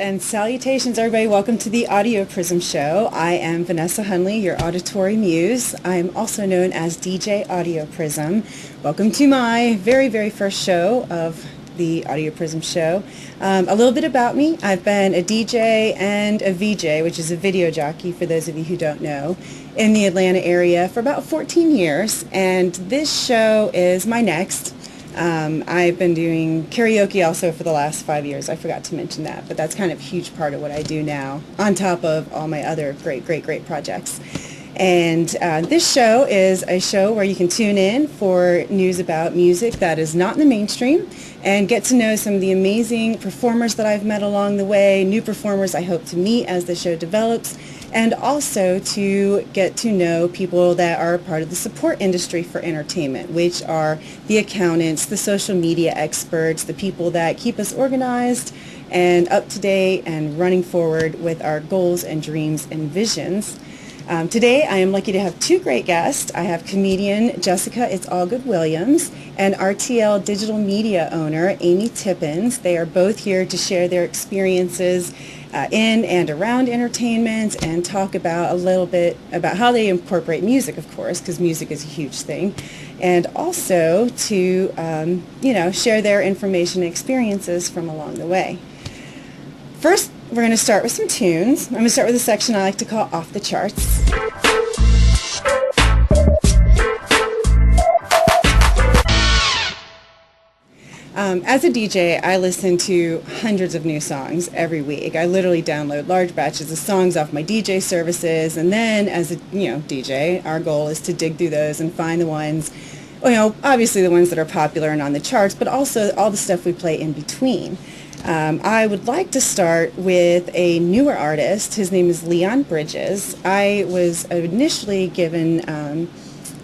and salutations, everybody. Welcome to the Audioprism show. I am Vanessa Hundley, your auditory muse. I am also known as DJ Audioprism. Welcome to my very, very first show of the Audioprism show. A little bit about me. I've been a DJ and a VJ, which is a video jockey for those of you who don't know, in the Atlanta area for about 14 years. And this show is my next. I've been doing karaoke also for the last 5 years. I forgot to mention that, but that's kind of a huge part of what I do now, on top of all my other great projects. And this show is a show where you can tune in for news about music that is not in the mainstream and get to know some of the amazing performers that I've met along the way, new performers I hope to meet as the show develops, and also to get to know people that are part of the support industry for entertainment, which are the accountants, the social media experts, the people that keep us organized and up to date and running forward with our goals and dreams and visions. Today I am lucky to have two great guests. I have comedian Jessica It's All Good Williams and RTL digital media owner Amy Tippins. They are both here to share their experiences in and around entertainment and talk about a little bit about how they incorporate music, of course, because music is a huge thing, and also to share their information and experiences from along the way. First, we're going to start with some tunes. I'm going to start with a section I like to call Off the Charts. As a DJ, I listen to hundreds of new songs every week. I literally download large batches of songs off my DJ services, and then as a DJ, our goal is to dig through those and find the ones, obviously the ones that are popular and on the charts, but also all the stuff we play in between. I would like to start with a newer artist. His name is Leon Bridges. I was initially given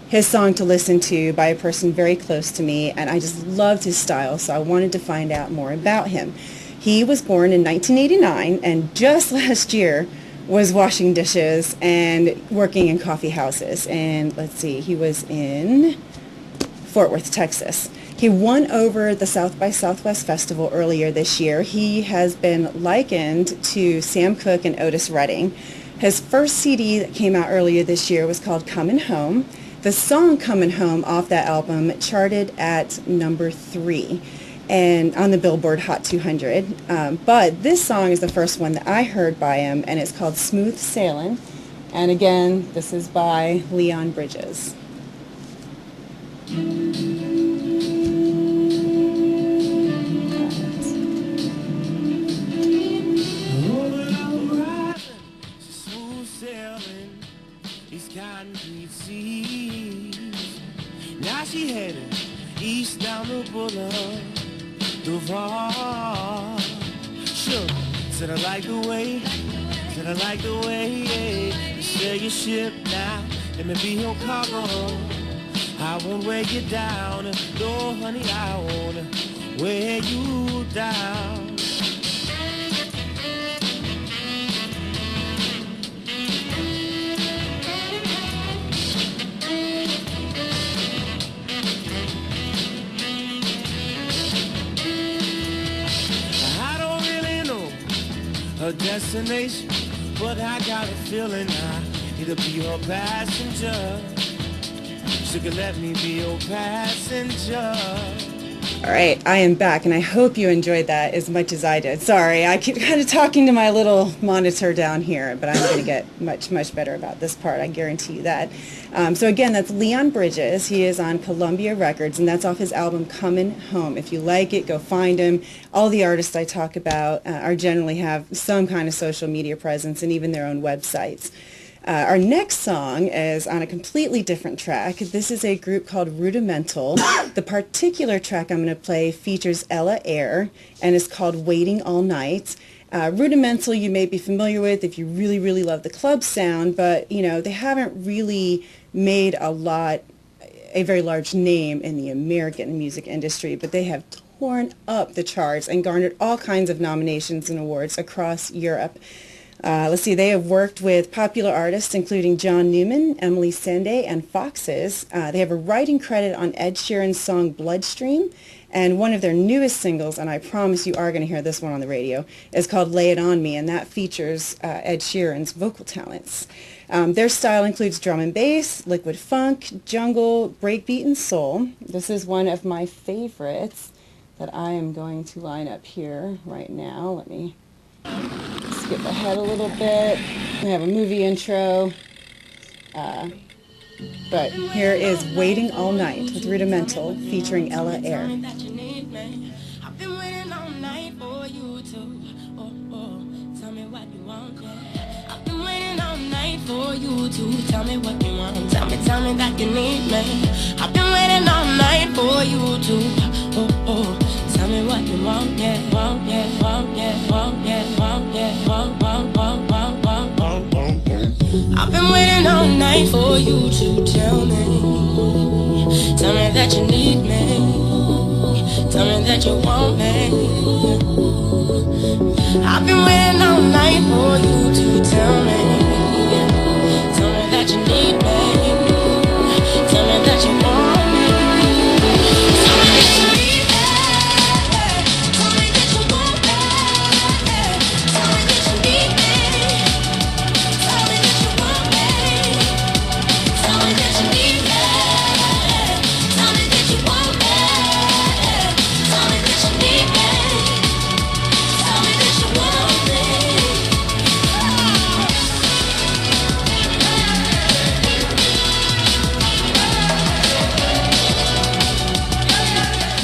his song to listen to by a person very close to me, and I just loved his style, so I wanted to find out more about him. He was born in 1989, and just last year was washing dishes and working in coffee houses. And let's see, he was in Fort Worth, Texas. He won over the South by Southwest Festival earlier this year. He has been likened to Sam Cooke and Otis Redding. His first CD that came out earlier this year was called Comin' Home. The song Comin' Home off that album charted at number 3 and on the Billboard Hot 200. But this song is the first one that I heard by him, and it's called Smooth Sailin'. And again, this is by Leon Bridges. Now she headed east down the boulevard, Duval. Sure, said I like the way, you sail your ship now, let me be your cargo. I won't wear you down, no honey, I won't wear you down. Her destination, but I got a feeling I need to be her passenger. She could let me be your passenger. All right, I am back, and I hope you enjoyed that as much as I did. Sorry, I keep kind of talking to my little monitor down here, but I'm going to get much better about this part, I guarantee you that. So again, that's Leon Bridges. He is on Columbia Records, and that's off his album Comin' Home. If you like it, go find him. All the artists I talk about are generally have some kind of social media presence and even their own websites. Our next song is on a completely different track. This is a group called Rudimental. The particular track I'm going to play features Ella Eyre and is called Waiting All Night. Rudimental you may be familiar with if you really love the club sound, but they haven't really made a very large name in the American music industry, but they have torn up the charts and garnered all kinds of nominations and awards across Europe. Let's see, they have worked with popular artists including John Newman, Emily Sandé, and Foxes. They have a writing credit on Ed Sheeran's song Bloodstream, And one of their newest singles, and I promise you are going to hear this one on the radio, is called Lay It On Me, and that features Ed Sheeran's vocal talents. Their style includes drum and bass, liquid funk, jungle, breakbeat, and soul. This is one of my favorites that I am going to line up here right now. Let me skip ahead a little bit. We have a movie intro. But here is Waiting All Night with Rudimental featuring Ella Eyre. I've been waiting all night for you to, tell me what you want, yeah. I've been waiting all night for you to tell me what you want. Tell me that you need me. I've been waiting all night for you to, tell me what you want, yeah, want, yeah, want, yeah, want, yeah, want, yeah, want, want, want, want, want, want, want. I've been waiting all night for you to tell me that you need me, tell me that you want me. I've been waiting all night for you to tell me that you need me, tell me that you want me.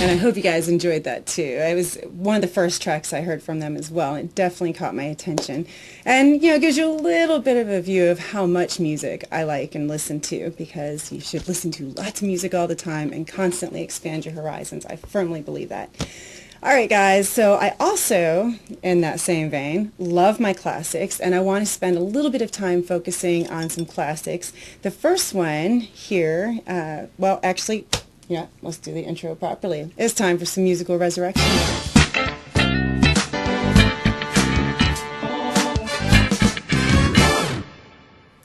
And I hope you guys enjoyed that too. It was one of the first tracks I heard from them as well. It definitely caught my attention. And, it gives you a little bit of a view of how much music I like and listen to, because you should listen to lots of music all the time and constantly expand your horizons. I firmly believe that. All right, guys, so I also, in that same vein, love my classics, and I want to spend a little bit of time focusing on some classics. The first one here, well, actually, yeah, let's do the intro properly. It's time for some musical resurrection.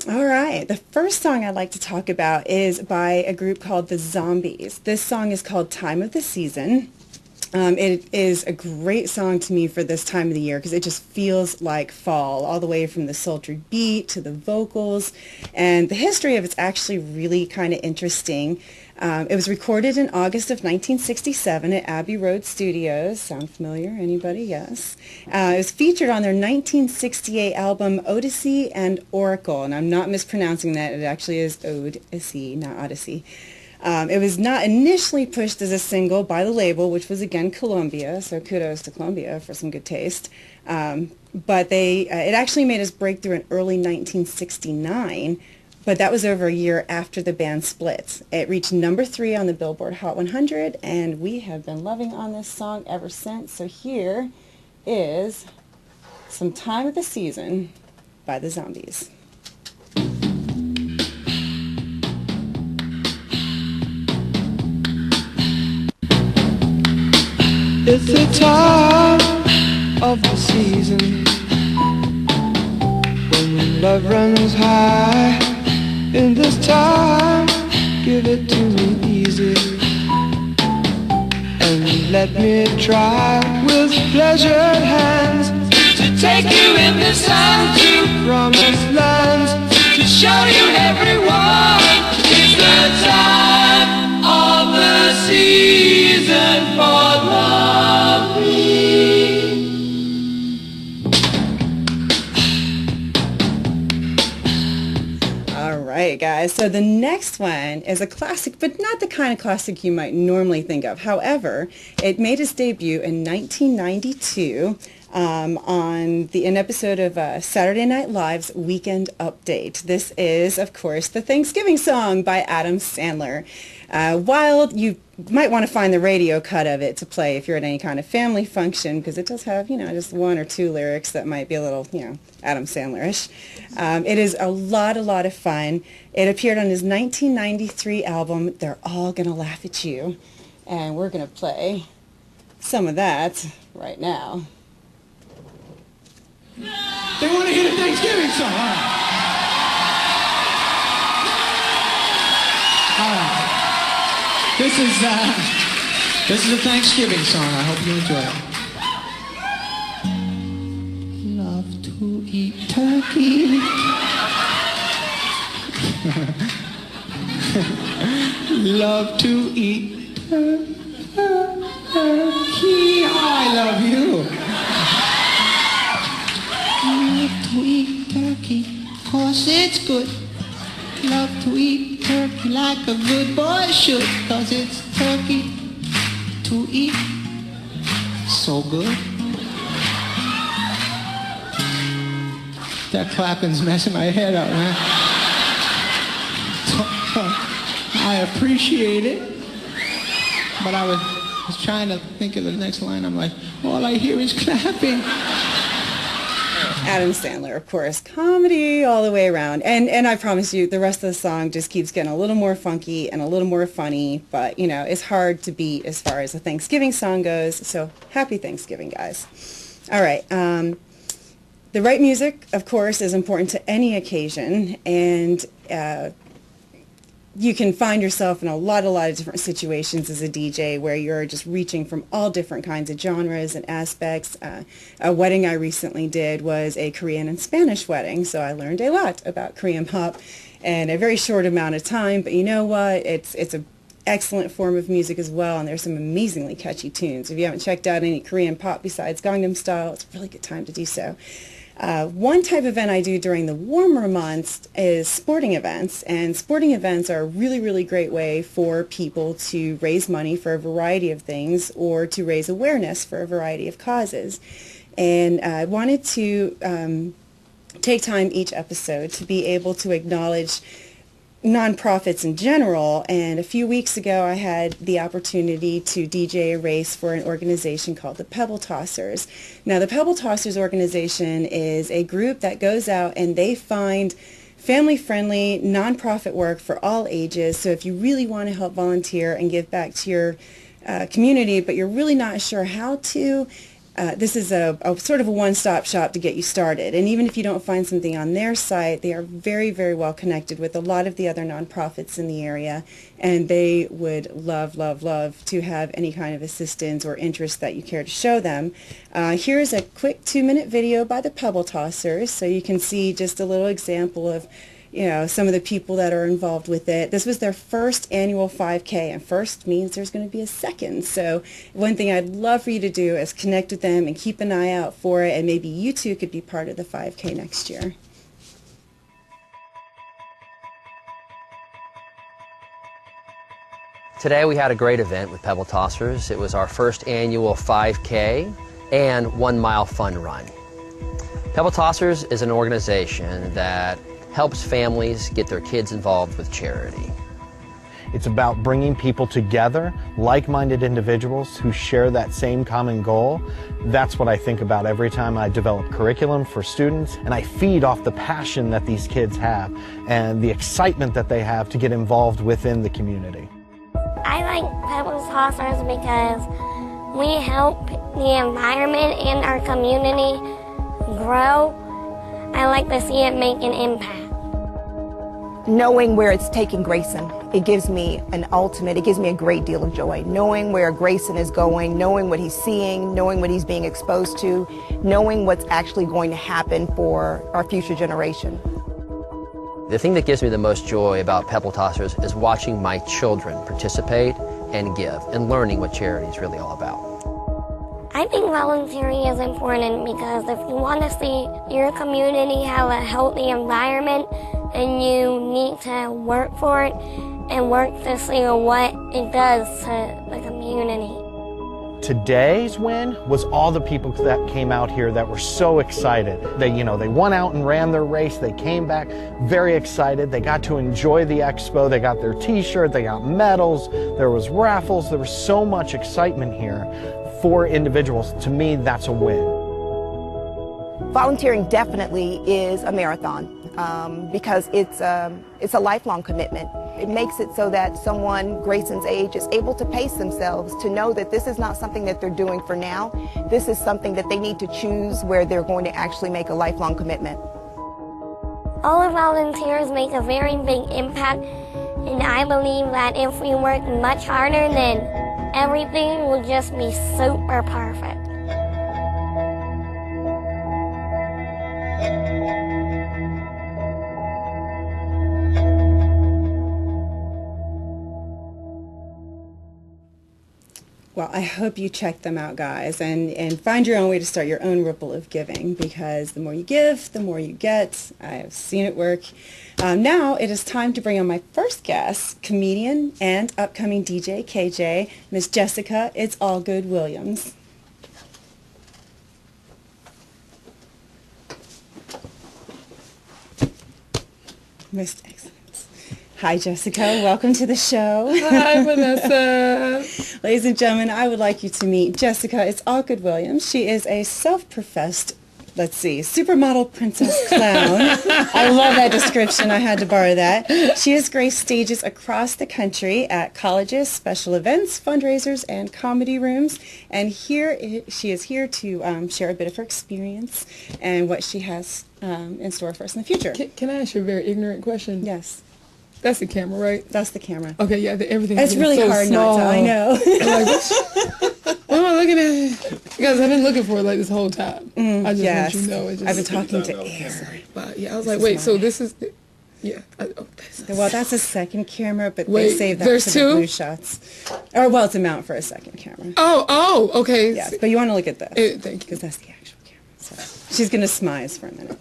All right, the first song I'd like to talk about is by a group called the Zombies. This song is called Time of the Season. It is a great song to me for this time of the year because it just feels like fall, all the way from the sultry beat to the vocals. And the history of it's actually really kind of interesting. It was recorded in August of 1967 at Abbey Road Studios. Sound familiar? Anybody? Yes. It was featured on their 1968 album Odyssey and Oracle. And I'm not mispronouncing that. It actually is Odyssey, not Odyssey. It was not initially pushed as a single by the label, which was again Columbia, so kudos to Columbia for some good taste. But it actually made its breakthrough in early 1969, but that was over a year after the band split. It reached number 3 on the Billboard Hot 100, and we have been loving on this song ever since. So here is some Time of the Season by the Zombies. It's the time of the season when love runs high. In this time, give it to me easy and let me try with pleasured hands to take you in the sun to promised lands, to show you everyone. It's the time of the season for love. All right, guys. So the next one is a classic, but not the kind of classic you might normally think of. However, it made its debut in 1992 on an episode of Saturday Night Live's Weekend Update. This is, of course, the Thanksgiving song by Adam Sandler. While you might want to find the radio cut of it to play if you're at any kind of family function, because it does have, just one or two lyrics that might be a little, Adam Sandler-ish. It is a lot of fun. It appeared on his 1993 album, They're All Gonna Laugh at You. And we're going to play some of that right now. They want to hear the Thanksgiving song. All right. This is This is a Thanksgiving song. I hope you enjoy it. Love to eat turkey. Love to eat turkey. Oh, I love you. Love to eat turkey, 'cause it's good. Love to eat turkey like a good boy should, 'cause it's turkey to eat. So good. That clapping's messing my head up, man. I appreciate it, but I was trying to think of the next line. I'm like, all I hear is clapping. Adam Sandler, of course, comedy all the way around. And I promise you, the rest of the song just keeps getting a little more funky and a little more funny, but, you know, it's hard to beat as far as a Thanksgiving song goes, so happy Thanksgiving, guys. All right, the right music, of course, is important to any occasion, and you can find yourself in a lot of different situations as a DJ where you're just reaching from all different kinds of genres and aspects. A wedding I recently did was a Korean and Spanish wedding, so I learned a lot about Korean pop in a very short amount of time, but you know what? It's an excellent form of music as well, and there's some amazingly catchy tunes. If you haven't checked out any Korean pop besides Gangnam Style, it's a really good time to do so. One type of event I do during the warmer months is sporting events, and sporting events are a really great way for people to raise money for a variety of things or to raise awareness for a variety of causes. And I wanted to take time each episode to be able to acknowledge nonprofits in general, and a few weeks ago I had the opportunity to DJ a race for an organization called the Pebble Tossers. Now, the Pebble Tossers organization is a group that goes out and they find family-friendly nonprofit work for all ages. So if you really want to help volunteer and give back to your community, but you're really not sure how to, this is a sort of a one-stop shop to get you started. And even if you don't find something on their site, they are very well connected with a lot of the other nonprofits in the area, and they would love to have any kind of assistance or interest that you care to show them. Here's a quick 2-minute video by the Pebble Tossers, so you can see just a little example of, you know, some of the people that are involved with it. This was their first annual 5K, and first means there's going to be a second. So one thing I'd love for you to do is connect with them and keep an eye out for it, and maybe you too could be part of the 5K next year. Today we had a great event with Pebble Tossers. It was our first annual 5K and 1 mile fun run. Pebble Tossers is an organization that helps families get their kids involved with charity. It's about bringing people together, like-minded individuals who share that same common goal. That's what I think about every time I develop curriculum for students, and I feed off the passion that these kids have and the excitement that they have to get involved within the community. I like Pebble Tossers because we help the environment and our community grow. I like to see it make an impact. Knowing where it's taking Grayson, it gives me a great deal of joy. Knowing where Grayson is going, knowing what he's seeing, knowing what he's being exposed to, knowing what's actually going to happen for our future generation. The thing that gives me the most joy about Pebble Tossers is watching my children participate and give and learning what charity is really all about. I think volunteering is important because if you want to see your community have a healthy environment, then you need to work for it and work to see what it does to the community. Today's win was all the people that came out here that were so excited. They went out and ran their race. They came back very excited. They got to enjoy the expo. They got their t-shirt. They got medals. There was raffles. There was so much excitement here for individuals. To me, that's a win. Volunteering definitely is a marathon because it's a lifelong commitment. It makes it so that someone Grayson's age is able to pace themselves to know that this is not something that they're doing for now. This is something that they need to choose where they're going to actually make a lifelong commitment. All the volunteers make a very big impact, and I believe that if we work much harder, then everything will just be super perfect. Well, I hope you check them out, guys, and find your own way to start your own ripple of giving, because the more you give, the more you get. I have seen it work. Now it is time to bring on my first guest, comedian and upcoming DJ, KJ, Miss Jessica It's All Good Williams. Most excellent. Hi, Jessica. Welcome to the show. Hi, Vanessa. Ladies and gentlemen, I would like you to meet Jessica It's All Good Williams. She is a self-professed, supermodel princess clown. I love that description. I had to borrow that. She has graced stages across the country at colleges, special events, fundraisers, and comedy rooms. And she is here to share a bit of her experience and what she has in store for us in the future. Can I ask you a very ignorant question? Yes. That's the camera, right? That's the camera. Okay, yeah, everything. It's really so hard small. not to. I know. I'm like, what am I looking at? Because I've been looking for it like this whole time. I just yes. want you to know. I've been talking to air. But yeah, I was like, wait, so this is, yeah. Well, that's a second camera, but Wait, they saved that there's for two? the blue shots. Or, well, it's a mount for a second camera. Oh, okay. Yes, but you want to look at this. Thank you. Because that's the actual camera. So she's going to smize for a minute.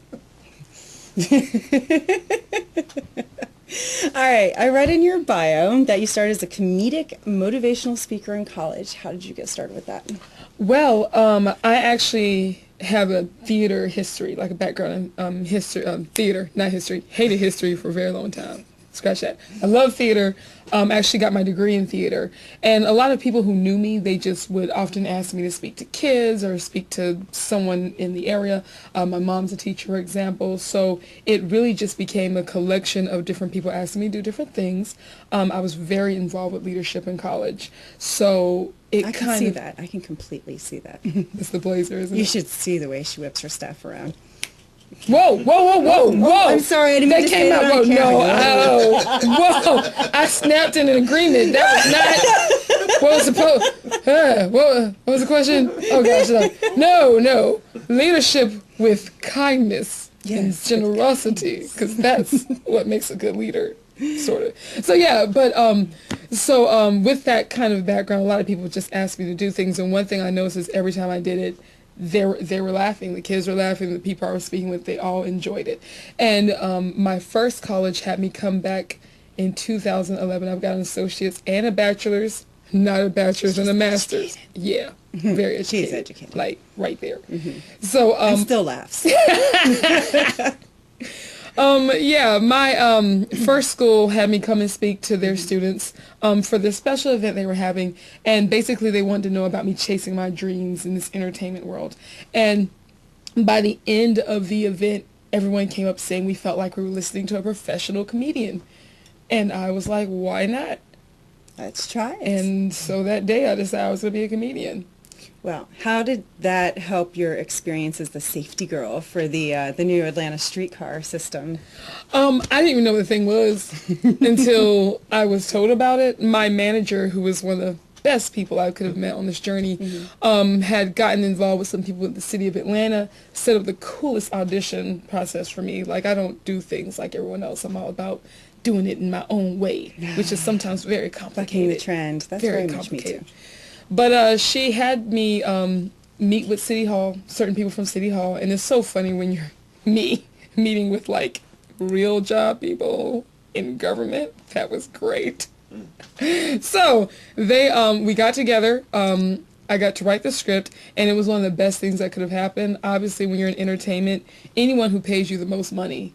All right. I read in your bio that you started as a comedic motivational speaker in college. How did you get started with that? Well, I actually have a theater history, like a background in history, theater, not history. Hated history for a very long time. Scratch that. I love theater. Actually got my degree in theater. And a lot of people who knew me, they just would often ask me to speak to kids or speak to someone in the area. My mom's a teacher, for example. So it really just became a collection of different people asking me to do different things. I was very involved with leadership in college. So I can see that. I can completely see that. It's the blazer, isn't it? You should see the way she whips her staff around. Whoa! I'm sorry, I didn't mean to say that on camera. Whoa! I snapped in an agreement. That was not what was supposed. What was the question? Oh gosh, no. Leadership with kindness and generosity, because that's what makes a good leader, sort of. So yeah, but with that kind of background, a lot of people just asked me to do things, and one thing I noticed is every time I did it, they were laughing. The kids were laughing. The people I was speaking with, they all enjoyed it. And my first college had me come back in 2011. I've got an associate's and a bachelor's, not a bachelor's and a master's. Educated. Yeah, very educated. She's educated. Like right there. So and still laughs. Yeah, my first school had me come and speak to their students for this special event they were having, and basically they wanted to know about me chasing my dreams in this entertainment world. And by the end of the event, everyone came up saying we felt like we were listening to a professional comedian. And I was like, why not? Let's try it. And so that day I decided I was going to be a comedian. Well, how did that help your experience as the safety girl for the new Atlanta streetcar system? I didn't even know what the thing was until I was told about it. My manager, who was one of the best people I could have met on this journey, had gotten involved with some people in the city of Atlanta, set up the coolest audition process for me. Like, I don't do things like everyone else. I'm all about doing it in my own way, which is sometimes very complicated. Bucking the trend. That's very much me too. But she had me meet with City Hall, certain people from City Hall, and it's so funny when you're meeting with like real job people in government. That was great. So we got together. I got to write the script, and it was one of the best things that could have happened. Obviously, when you're in entertainment, anyone who pays you the most money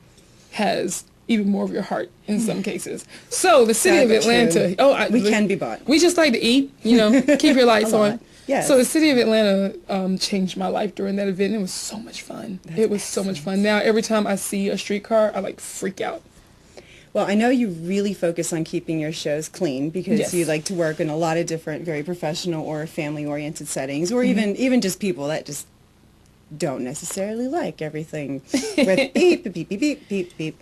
has even more of your heart in some cases. So the city of Atlanta, we can be bought. We just like to eat, keep your lights on. Yes. So the city of Atlanta changed my life during that event. It was so much fun. It was so much fun. Now every time I see a streetcar, I like freak out. Well, I know you really focus on keeping your shows clean because you like to work in a lot of different, very professional or family-oriented settings, or even just people that just don't necessarily like everything with beep, beep, beep, beep, beep, beep.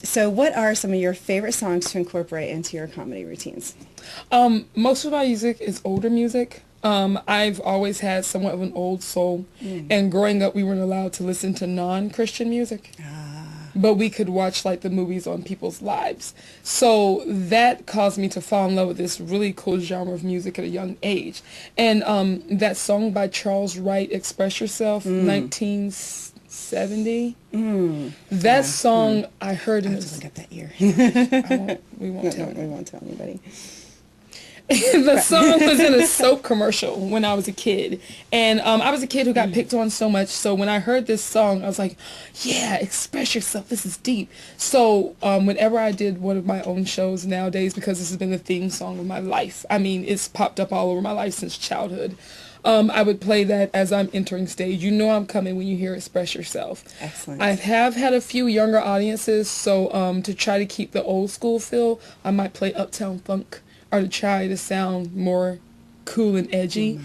So what are some of your favorite songs to incorporate into your comedy routines? Most of my music is older music. I've always had somewhat of an old soul, and growing up we weren't allowed to listen to non-Christian music. But we could watch like the movies on people's lives. So that caused me to fall in love with this really cool genre of music at a young age. And that song by Charles Wright, Express Yourself, 1970. That song I heard in I have to look up that year. we won't tell anybody. The song was in a soap commercial when I was a kid, and I was a kid who got picked on so much, so when I heard this song I was like, yeah, express yourself, this is deep. So whenever I did one of my own shows nowadays, because this has been the theme song of my life, I mean, it's popped up all over my life since childhood, I would play that as I'm entering stage. You know I'm coming when you hear Express Yourself. Excellent. I have had a few younger audiences, so to try to keep the old school feel, I might play Uptown Funk, or to try to sound more cool and edgy.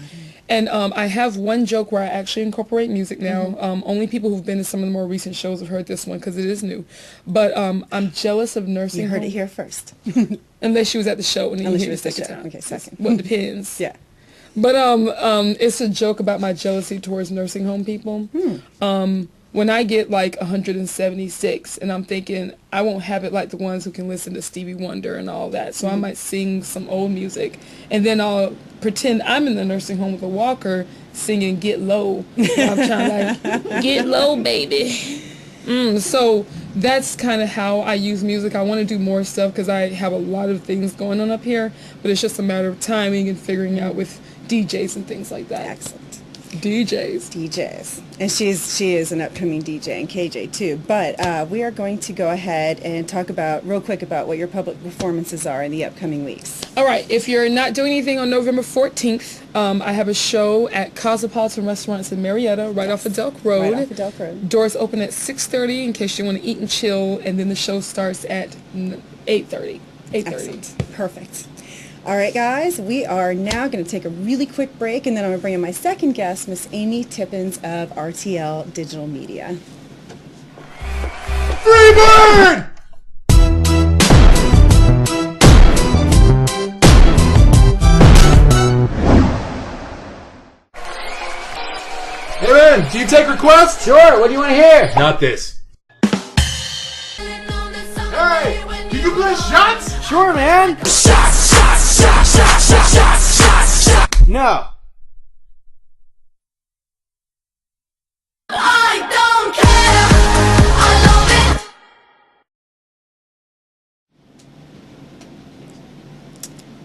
And I have one joke where I actually incorporate music now. Only people who've been to some of the more recent shows have heard this one because it is new. But I'm jealous of nursing You heard home. it here first. Unless she was at the show and then Unless you she hear was it at the second show. time. Okay, second. Well, it depends. Yeah. But it's a joke about my jealousy towards nursing home people. When I get like 176 and I'm thinking I won't have it like the ones who can listen to Stevie Wonder and all that, so I might sing some old music and then I'll pretend I'm in the nursing home with a walker singing Get Low. I'm trying like, get low, baby. So that's kind of how I use music. I want to do more stuff because I have a lot of things going on up here, but it's just a matter of timing and figuring out with DJs and things like that. Excellent. DJs. And she is an upcoming DJ and KJ too. But we are going to go ahead and talk real quick about what your public performances are in the upcoming weeks. All right. If you're not doing anything on November 14th, I have a show at Cosmopolitan Restaurants in Marietta, right off of Delk Road. Right off of Delk Road. Doors open at 6:30 in case you want to eat and chill, and then the show starts at 8:30. Excellent. Perfect. All right, guys, we are now going to take a really quick break, and then I'm going to bring in my second guest, Miss Amy Tippins of RTL Digital Media. Freebird! Hey man, do you take requests? Sure, what do you want to hear? Not this. Hey, can you play shots? Sure, man. No. I don't care. I love it.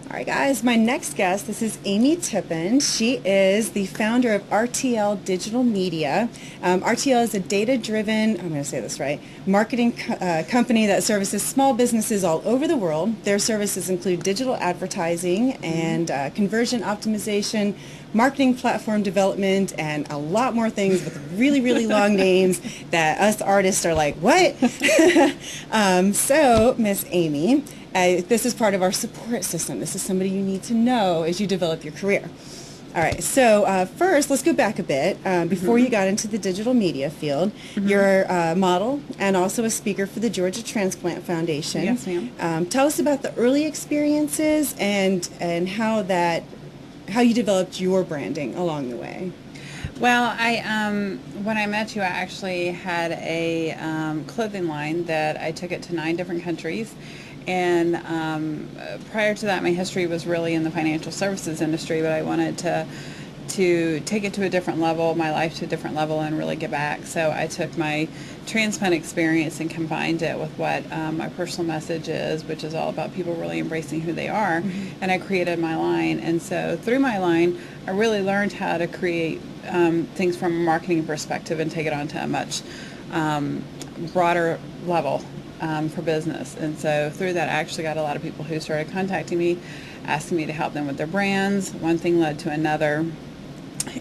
All right, guys, my next guest, this is Amy Tippins. She is the founder of RTL Digital Media. RTL is a data-driven, I'm going to say this right, marketing company that services small businesses all over the world. Their services include digital advertising and conversion optimization, marketing platform development, and a lot more things with really, really long names that us artists are like, what? So, Miss Amy, this is part of our support system. This is somebody you need to know as you develop your career. All right, so first, let's go back a bit. Before you got into the digital media field, you're a model and also a speaker for the Georgia Transplant Foundation. Yes, ma'am. Tell us about the early experiences and how you developed your branding along the way. Well, when I met you, I actually had a clothing line that I took it to 9 different countries. And prior to that, my history was really in the financial services industry, but I wanted to take it to a different level, my life to a different level, and really give back. So I took my transplant experience and combined it with what my personal message is, which is all about people really embracing who they are. And I created my line. And so through my line, I really learned how to create things from a marketing perspective and take it on to a much broader level. For business. And so through that, I actually got a lot of people who started contacting me, asking me to help them with their brands. One thing led to another.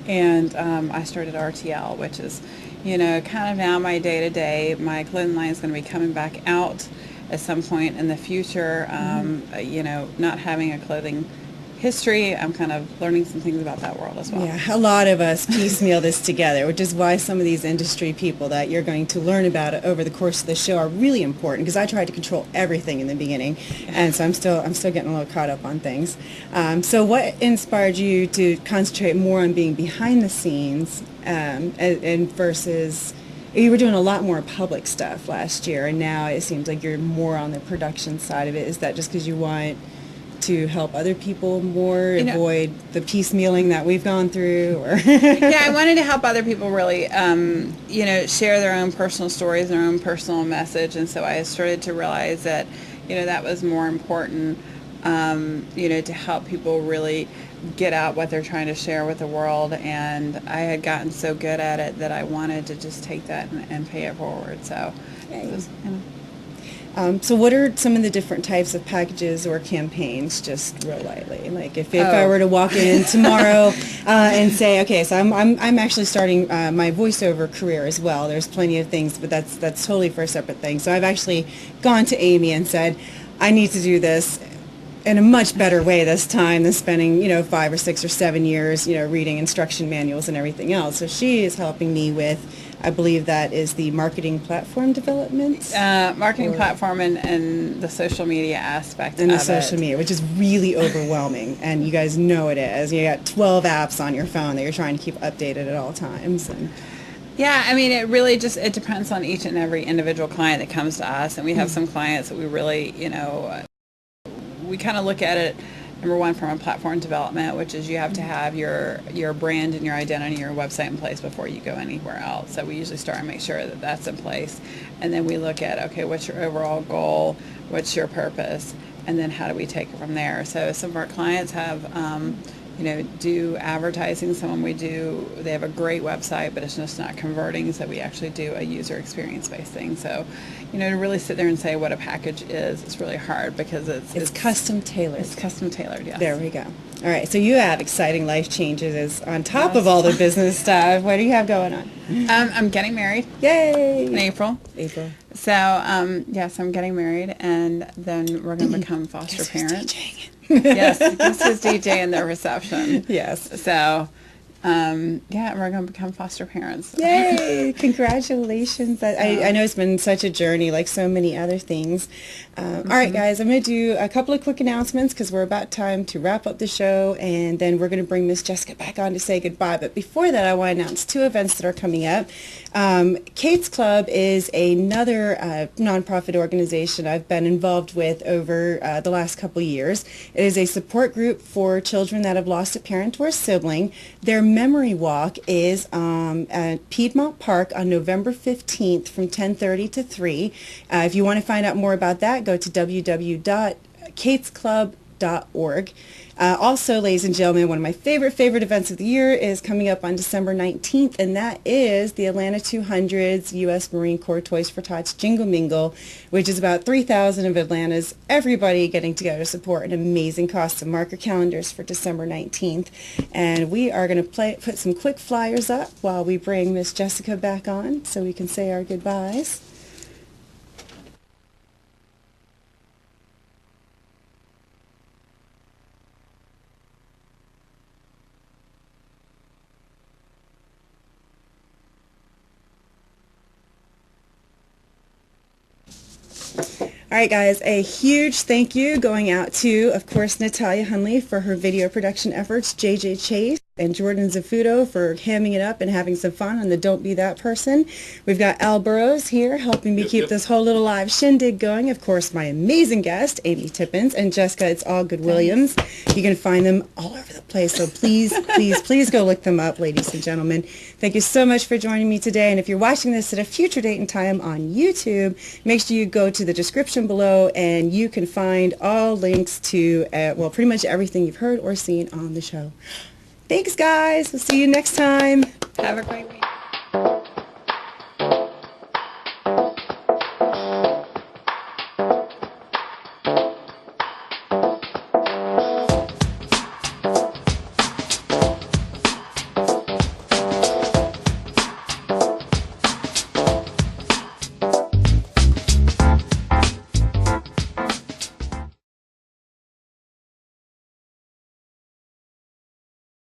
And I started RTL, which is, kind of now my day-to-day. My clothing line is going to be coming back out at some point in the future. Not having a clothing history. I'm kind of learning some things about that world as well. Yeah, a lot of us piecemeal this together, which is why some of these industry people that you're going to learn about over the course of the show are really important, because I tried to control everything in the beginning, and so I'm still getting a little caught up on things. So what inspired you to concentrate more on being behind the scenes and versus... You were doing a lot more public stuff last year, and now it seems like you're more on the production side of it. Is that just because you want to help other people more, avoid the piecemealing that we've gone through? Or Yeah, I wanted to help other people really, share their own personal stories, their own personal message, and so I started to realize that, that was more important, to help people really get out what they're trying to share with the world, and I had gotten so good at it that I wanted to just take that and pay it forward. So, so what are some of the different types of packages or campaigns, just real lightly? Like if I were to walk in tomorrow and say, okay, so I'm actually starting my voiceover career as well. There's plenty of things, but that's totally for a separate thing. So I've actually gone to Amy and said, I need to do this in a much better way this time than spending, 5 or 6 or 7 years, reading instruction manuals and everything else. So she is helping me with, I believe that is the marketing platform development. Marketing platform and the social media aspect and of the social media, which is really overwhelming. And you guys know it is. You got 12 apps on your phone that you're trying to keep updated at all times. And yeah, I mean, it really it depends on each and every individual client that comes to us. And we have some clients that we really, we kind of look at it, number one, from a platform development, which is you have to have your brand and your identity, your website in place before you go anywhere else. So we usually start and make sure that that's in place. And then we look at, okay, what's your overall goal? What's your purpose? And then how do we take it from there? So some of our clients have, do advertising. Some they have a great website, but it's just not converting. So we actually do a user experience-based thing. So, to really sit there and say what a package is, it's really hard because it's custom tailored. It's custom tailored, yes. There we go. All right, so you have exciting life changes on top of all the business stuff. What do you have going on? I'm getting married. Yay! In April. So, yes, I'm getting married, and then we're going to become foster parents. Yes, this is DJ in the reception. Yes. So, we're going to become foster parents. Yay! Congratulations. I know it's been such a journey, like so many other things. All right, guys, I'm going to do a couple of quick announcements because we're about time to wrap up the show, and then we're going to bring Miss Jessica back on to say goodbye. But before that, I want to announce 2 events that are coming up. Kate's Club is another nonprofit organization I've been involved with over the last couple years. It is a support group for children that have lost a parent or a sibling. Their memory walk is at Piedmont Park on November 15th from 10:30 to 3. If you want to find out more about that, go to www.katesclub.org. Also, ladies and gentlemen, one of my favorite events of the year is coming up on December 19th, and that is the Atlanta 200's U.S. Marine Corps Toys for Tots Jingle Mingle, which is about 3,000 of Atlanta's everybody getting together to support an amazing cause. So mark your calendars for December 19th. And we are going to put some quick flyers up while we bring Miss Jessica back on so we can say our goodbyes. All right, guys, a huge thank you going out to, of course, Natalia Hundley for her video production efforts, JJ Chase and Jordan Zaffuto for hamming it up and having some fun on the Don't Be That Person. We've got Al Burrows here helping me keep this whole little live shindig going. Of course, my amazing guest, Amy Tippins, and Jessica, it's all good Williams. You can find them all over the place, so please, please go look them up, ladies and gentlemen. Thank you so much for joining me today, and if you're watching this at a future date and time on YouTube, make sure you go to the description below and you can find all links to, pretty much everything you've heard or seen on the show. Thanks, guys. We'll see you next time. Have a great week.